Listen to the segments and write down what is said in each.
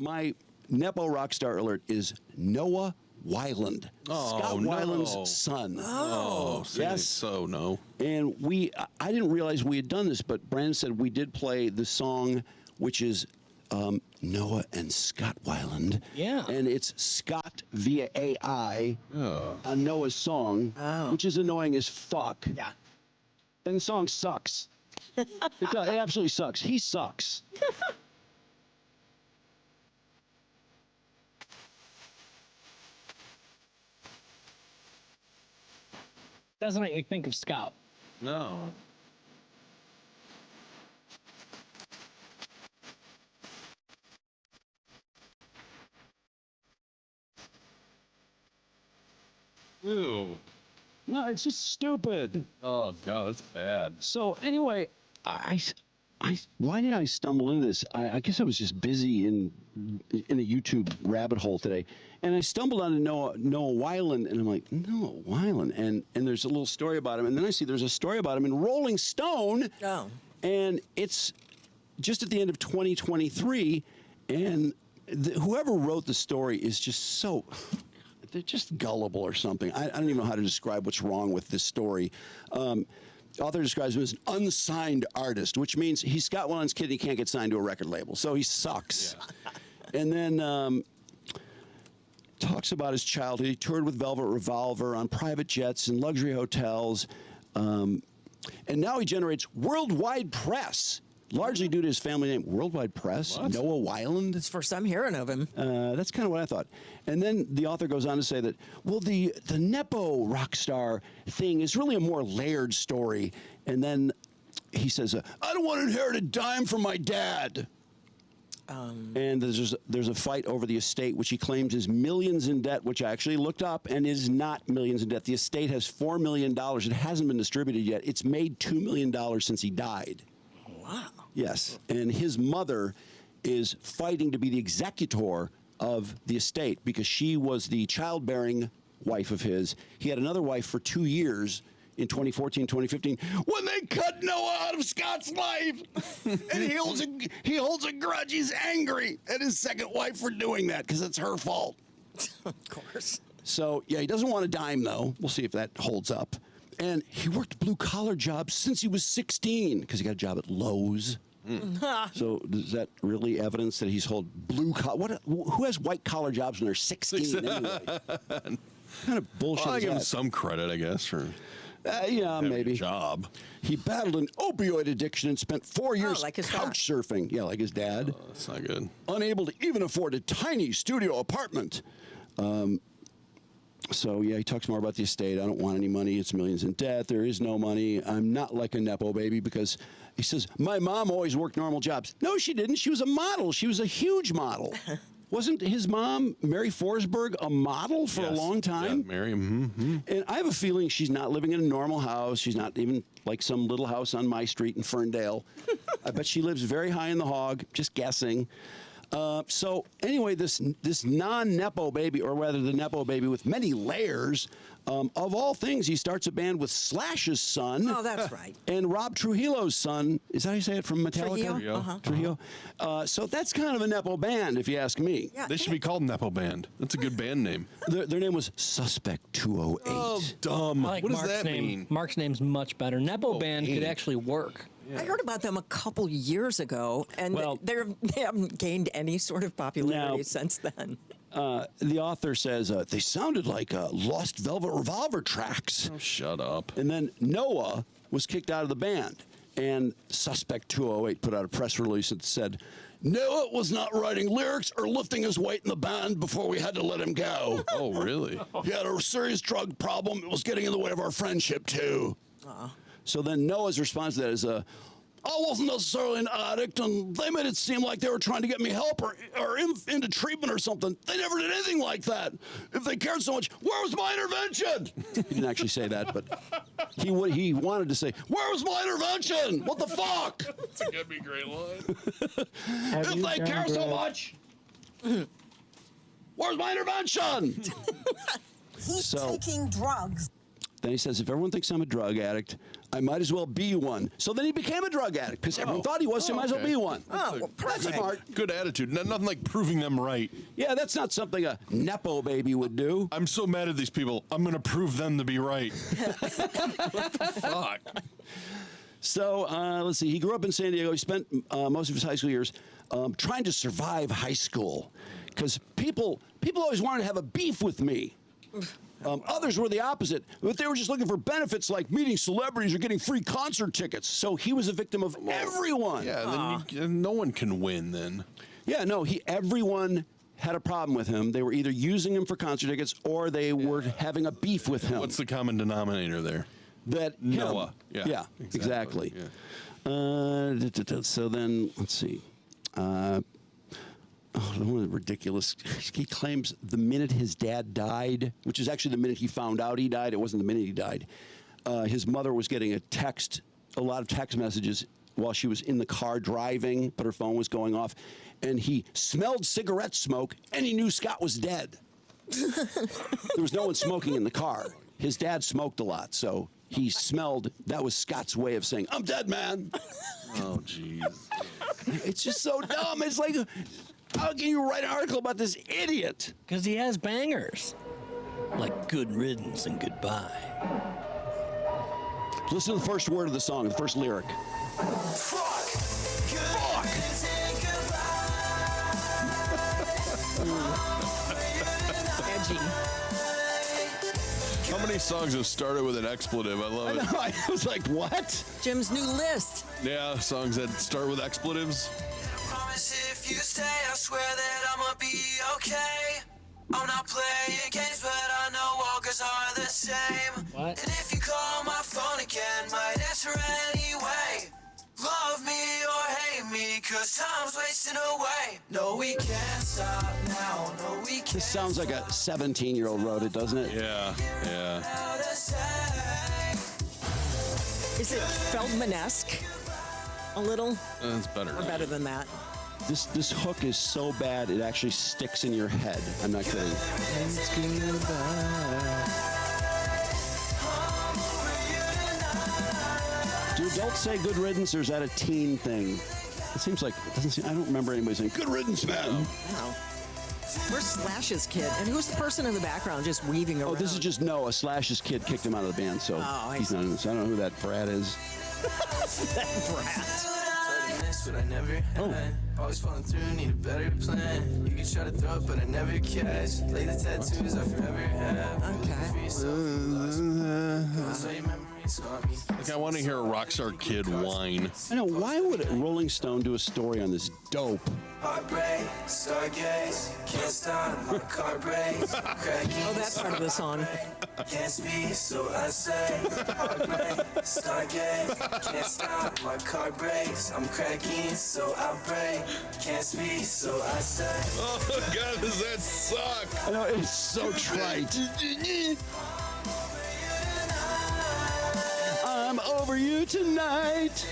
my Nepo rockstar alert is Noah Weiland, Scott Weiland's son. Oh, yes. So no. And I didn't realize we had done this, but Brandon said we did play the song, which is Noah and Scott Weiland. Yeah. And it's Scott via AI on Noah's song, which is annoying as fuck. Yeah. And the song sucks. It absolutely sucks. He sucks. Doesn't make me think of Scout. No. Ew. No, it's just stupid. Oh god, that's bad. So anyway, why did I stumble into this? I guess I was just busy in a YouTube rabbit hole today, and I stumbled onto Noah Weiland, and I'm like, Noah Weiland, and there's a little story about him, and then I see there's a story about him in Rolling Stone, and it's just at the end of 2023, and whoever wrote the story is just so. They're just gullible or something. I don't even know how to describe what's wrong with this story. Author describes him as an unsigned artist, which means he's Scott Weiland's kid and he can't get signed to a record label, so he sucks. Yeah. And then talks about his childhood. He toured with Velvet Revolver on private jets and luxury hotels. And now he generates worldwide press, largely due to his family name. Worldwide press? What? Noah Weiland? It's the first I'm hearing of him. That's kind of what I thought. And then the author goes on to say that, well, the Nepo rock star thing is really a more layered story. And then he says, I don't want to inherit a dime from my dad. And there's a fight over the estate, which he claims is millions in debt, which I actually looked up, and is not millions in debt. The estate has $4 million. It hasn't been distributed yet. It's made $2 million since he died. Wow. Yes, and his mother is fighting to be the executor of the estate because she was the childbearing wife of his. He had another wife for 2 years in 2014, 2015, when they cut Noah out of Scott's life. And he holds a grudge. He's angry at his second wife for doing that because it's her fault. Of course. So, yeah, he doesn't want a dime, though. We'll see if that holds up. And he worked blue-collar jobs since he was 16 because he got a job at Lowe's. So is that really evidence that he's hold blue-collar? Who has white-collar jobs when they're 16 anyway? What kind of bullshit Well, I is give him that? some credit, I guess, for yeah, maybe. a job. He battled an opioid addiction and spent 4 years like his couch surfing. Yeah, like his dad. That's not good. Unable to even afford a tiny studio apartment. So, yeah, he talks more about the estate. I don't want any money. It's millions in debt. There is no money. I'm not like a Nepo baby because he says, my mom always worked normal jobs. No, she didn't. She was a model. She was a huge model. Wasn't his mom, Mary Forsberg, a model for a long time? Yeah, Mary. Mm-hmm. And I have a feeling she's not living in a normal house. She's not even like some little house on my street in Ferndale. I bet she lives very high in the hog, just guessing. So anyway, this non-Nepo baby, or rather the Nepo baby with many layers, of all things, he starts a band with Slash's son. Oh, that's right. And Rob Trujillo's son. Is that how you say it, from Metallica? Trujillo? Trujillo. So that's kind of a Nepo band, if you ask me. Yeah. They should be called Nepo Band. That's a good band name. Their name was Suspect 208. Oh, dumb. I like What does Mark's that name. mean? Mark's name's much better. Nepo Band could actually work. I heard about them a couple years ago, and Well- they haven't gained any sort of popularity Now- since then. The author says they sounded like Lost Velvet Revolver tracks. Oh, shut up. And then Noah was kicked out of the band. And Suspect 208 put out a press release that said, Noah was not writing lyrics or lifting his weight in the band before we had to let him go. Oh, really? He had a serious drug problem. It was getting in the way of our friendship, too. So then Noah's response to that is, I wasn't necessarily an addict, and they made it seem like they were trying to get me help or into treatment or something. They never did anything like that. If they cared so much, where was my intervention? He didn't actually say that, but he wanted to say, where was my intervention? What the fuck? That's going to be a great line. If they care so much, where's my intervention? He's taking drugs. Then he says, if everyone thinks I'm a drug addict, I might as well be one. So then he became a drug addict because everyone thought he was, so he might as well be one. Oh, well, That's perfect. smart. Good attitude. Nothing like proving them right. Yeah, that's not something a Nepo baby would do. I'm so mad at these people. I'm going to prove them to be right. What the fuck? So let's see. He grew up in San Diego. He spent most of his high school years trying to survive high school because people always wanted to have a beef with me. Others were the opposite, but they were just looking for benefits like meeting celebrities or getting free concert tickets. So he was a victim of everyone. Yeah, then no one can win then. Yeah, no, everyone had a problem with him. They were either using him for concert tickets or they were having a beef with him. What's the common denominator there? That Noah. him. Yeah, Exactly. Yeah. So then, let's see. Ridiculous. He claims the minute his dad died, which is actually the minute he found out he died, it wasn't the minute he died, his mother was getting a lot of text messages while she was in the car driving, but her phone was going off, and he smelled cigarette smoke, and he knew Scott was dead. There was no one smoking in the car. His dad smoked a lot, so he smelled. That was Scott's way of saying, "I'm dead, man." Oh, jeez. It's just so dumb. It's like, how can you write an article about this idiot? Because he has bangers. Like Good Riddance and Goodbye. Listen to the first word of the song, the first lyric. Edgy. How many songs have started with an expletive? I love it. I was like, what? Jim's new list. Yeah, songs that start with expletives. Promise if you stay, I swear that I'ma be okay. I'm not playing games, but I know walkers are the same. What? And if you call my phone again, might answer anyway. Love me or hate me, cause time's wasting away. No, we can't stop now. No, we can't. This sounds like a 17-year-old wrote it, doesn't it? Yeah. Is it Feldman-esque? A little? That's better. Or better than that? This hook is so bad it actually sticks in your head. I'm not kidding. Do adults say good riddance, or is that a teen thing? It seems like it doesn't seem. I don't remember anybody saying good riddance, man. Wow. Where's Slash's kid? And who's the person in the background just weaving around? Oh, this is just Noah. Slash's kid kicked him out of the band, so I he's not in this. I don't know who that brat is. that brat. But I never had. Always falling through, need a better plan. You can try to throw it, but I never catch. Lay the tattoos I forever have. Okay. So your memories haunt me. Like, I want to hear a Rockstar Kid whine. I know. Why would Rolling Stone do a story on this dope? Heartbreak, stargaze, can't stop my car brakes. Oh, that's part of the song. Can't speak, so I say. Heartbreak, stargaze, can't stop my car brakes. I'm cracking, so I break. Can't speak, so I say. Oh, God, does that suck? I know, it's so trite. I'm over you tonight.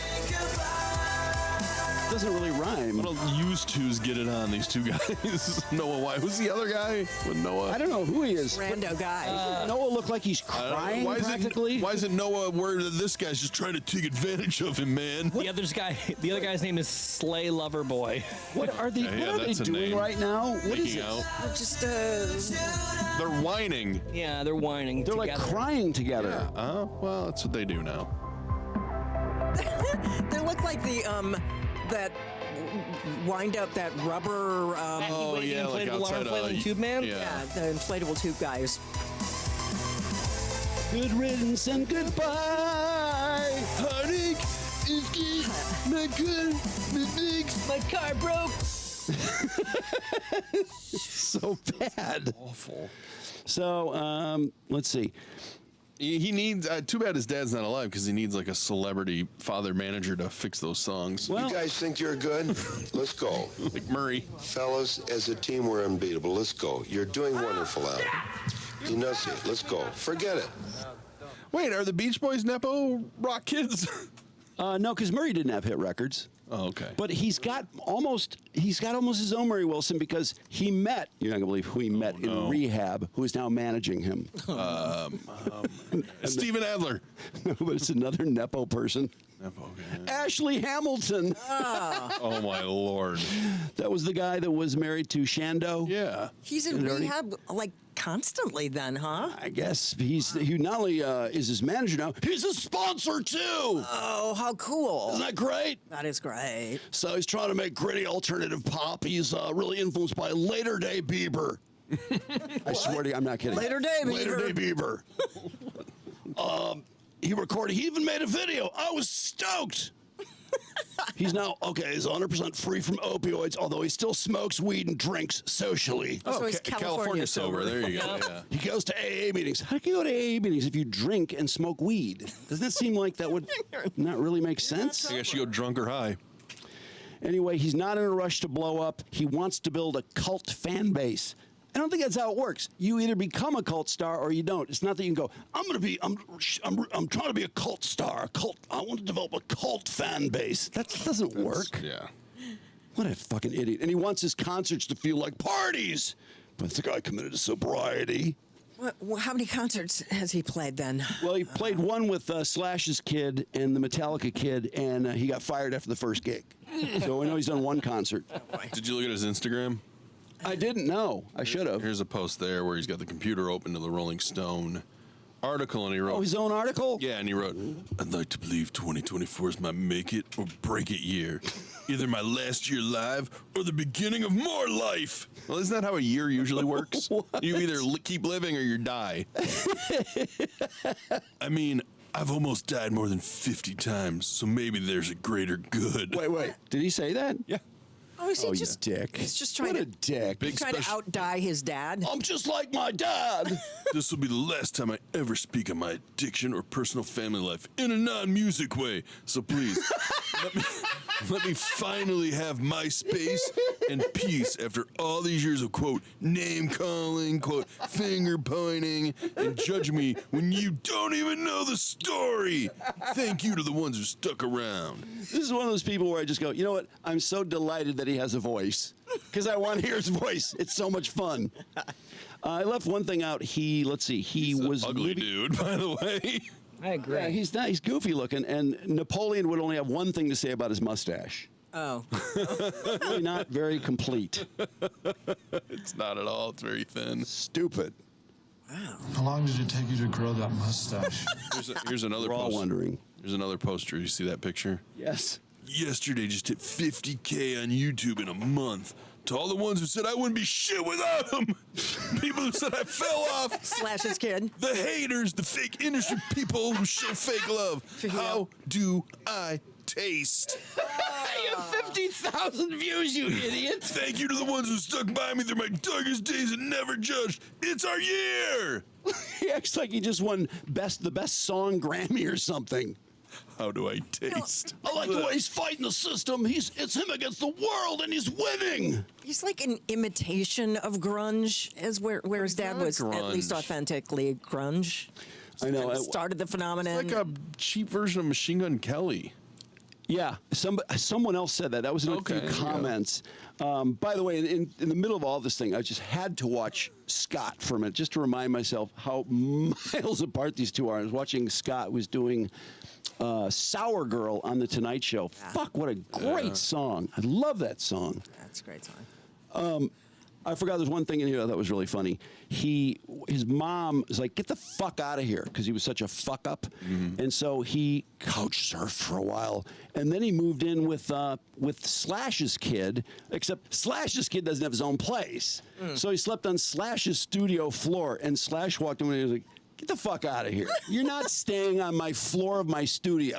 Doesn't really rhyme. What do used to's get it on, these two guys? Noah White. Who's the other guy with Noah? I don't know who he is. Rando guy. Noah looked like he's I don't know. crying practically. Why isn't Noah worried that this guy's just trying to take advantage of him, man? The other guy's name is Slay Lover Boy. What are they? Yeah, what are they that's a doing name. right now? What is Making it? out. Just, They're whining. Yeah, they're whining They're together. like crying together. Oh, well, that's what they do now. they look like the, that wind up that rubber, Oh, yeah, like inflatable outside inflatable tube man? yeah, the inflatable tube guys. Good riddance and goodbye. Heartache is good. My good, My car broke. So bad. awful. So let's see. He needs. Too bad his dad's not alive because he needs like a celebrity father manager to fix those songs. Well, You guys think you're good? Let's go. Like Murray. Fellas, as a team, we're unbeatable. Let's go. You're doing wonderful, Al. Enunciate. Let's go. Forget it. Wait, are the Beach Boys Nepo rock kids? no, because Murray didn't have hit records. Oh, okay. But he's got almost his own Murray Wilson because he met, you're not going to believe who he met in rehab, who is now managing him. Steven Adler. But it's another Nepo person. Nepo, okay. Ashley Hamilton. Oh, my Lord. That was the guy that was married to Shando. Yeah. He's in rehab like constantly then, huh? I guess he not only is his manager now, he's a sponsor too. Oh, how cool. Isn't that great? That is great. So he's trying to make gritty alternative pop. He's really influenced by Later Day Bieber. I swear to you, I'm not kidding. Later Day Bieber. Later Day Bieber. He even made a video. I was stoked. He's now, he's 100% free from opioids, although he still smokes weed and drinks socially. So he's California sober. There you go. Yeah. He goes to AA meetings. How can you go to AA meetings if you drink and smoke weed? Doesn't that seem like that would not really make sense? I guess you go drunk or high. Anyway, he's not in a rush to blow up. He wants to build a cult fan base. I don't think that's how it works. You either become a cult star or you don't. It's not that you can go, I'm trying to be a cult star. I want to develop a cult fan base. That doesn't work. Yeah. What a fucking idiot. And he wants his concerts to feel like parties. But the guy committed to sobriety. How many concerts has he played then? Well, he played one with Slash's kid and the Metallica kid, and he got fired after the first gig. So I know he's done one concert. Did you look at his Instagram? I didn't know. I should have. Here's a post there where he's got the computer open to the Rolling Stone article, and he wrote... Oh, his own article? Yeah, and he wrote, I'd like to believe 2024 is my make it or break it year. Either my last year live or the beginning of more life. Well, isn't that how a year usually works? You either keep living or you die. I mean, I've almost died more than 50 times, so maybe there's a greater good. Wait. Did he say that? Yeah. Oh, is he Oh, you just dick. He's just trying What a to dick. trying to outdie his dad. I'm just like my dad. This will be the last time I ever speak on my addiction or personal family life in a non-music way. So please, let me finally have my space and peace after all these years of, quote, name calling, quote, finger pointing, and judge me when you don't even know the story. Thank you to the ones who stuck around. This is one of those people where I just go, you know what? I'm so delighted that he has a voice because I want to hear his voice. It's so much fun. I left one thing out. He was an ugly dude, by the way. I agree. Yeah, he's goofy looking, and Napoleon would only have one thing to say about his mustache. Oh. Really not very complete. It's not at all. It's very thin. Stupid. How long did it take you to grow that mustache? Here's another We're all post. wondering. Here's another poster. You see that picture? Yes. Yesterday just hit 50K on YouTube in a month. To all the ones who said I wouldn't be shit without them. People who said I fell off. Slash's kid. The haters, the fake industry people who show fake love. How do I taste? You have 50,000 views, you idiot. Thank you to the ones who stuck by me through my darkest days and never judged. It's our year. He acts like he just won the best song Grammy or something. How do I taste? I like the way he's fighting the system. It's him against the world, and he's winning. He's like an imitation of grunge, as where his dad not was at least grunge. authentically grunge. I know. Started the phenomenon. It's like a cheap version of Machine Gun Kelly. Yeah, someone else said that. That was in a Okay, few there you go. comments. By the way, in the middle of all this thing, I just had to watch Scott for a minute just to remind myself how miles apart these two are. I was watching Scott was doing Sour Girl on The Tonight Show. Yeah. Fuck, what a great song. I love that song. That's a great song. I forgot there's one thing in here that was really funny. His mom is like, get the fuck out of here, because he was such a fuck up. And so he couch surfed for a while. And then he moved in with Slash's kid, except Slash's kid doesn't have his own place. So he slept on Slash's studio floor, and Slash walked in and he was like, get the fuck out of here. You're not staying on my floor of my studio.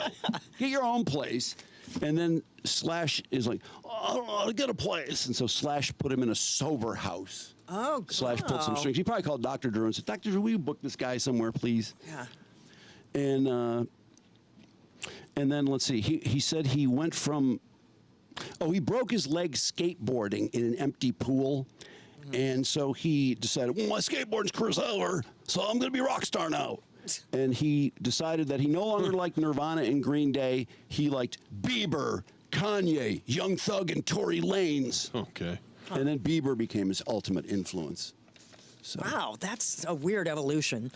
Get your own place. And then Slash is like, I don't know how to get a place. And so Slash put him in a sober house. Oh, Slash pulled some wow. strings. He probably called Dr. Drew and said, Dr. Drew, will you book this guy somewhere, please? Yeah. And then let's see. He said he went from, he broke his leg skateboarding in an empty pool. And so he decided, well, my skateboarding's career's over, so I'm going to be a rock star now. And he decided that he no longer liked Nirvana and Green Day. He liked Bieber, Kanye, Young Thug, and Tory Lanez. Okay. And then Bieber became his ultimate influence. So. Wow, that's a weird evolution.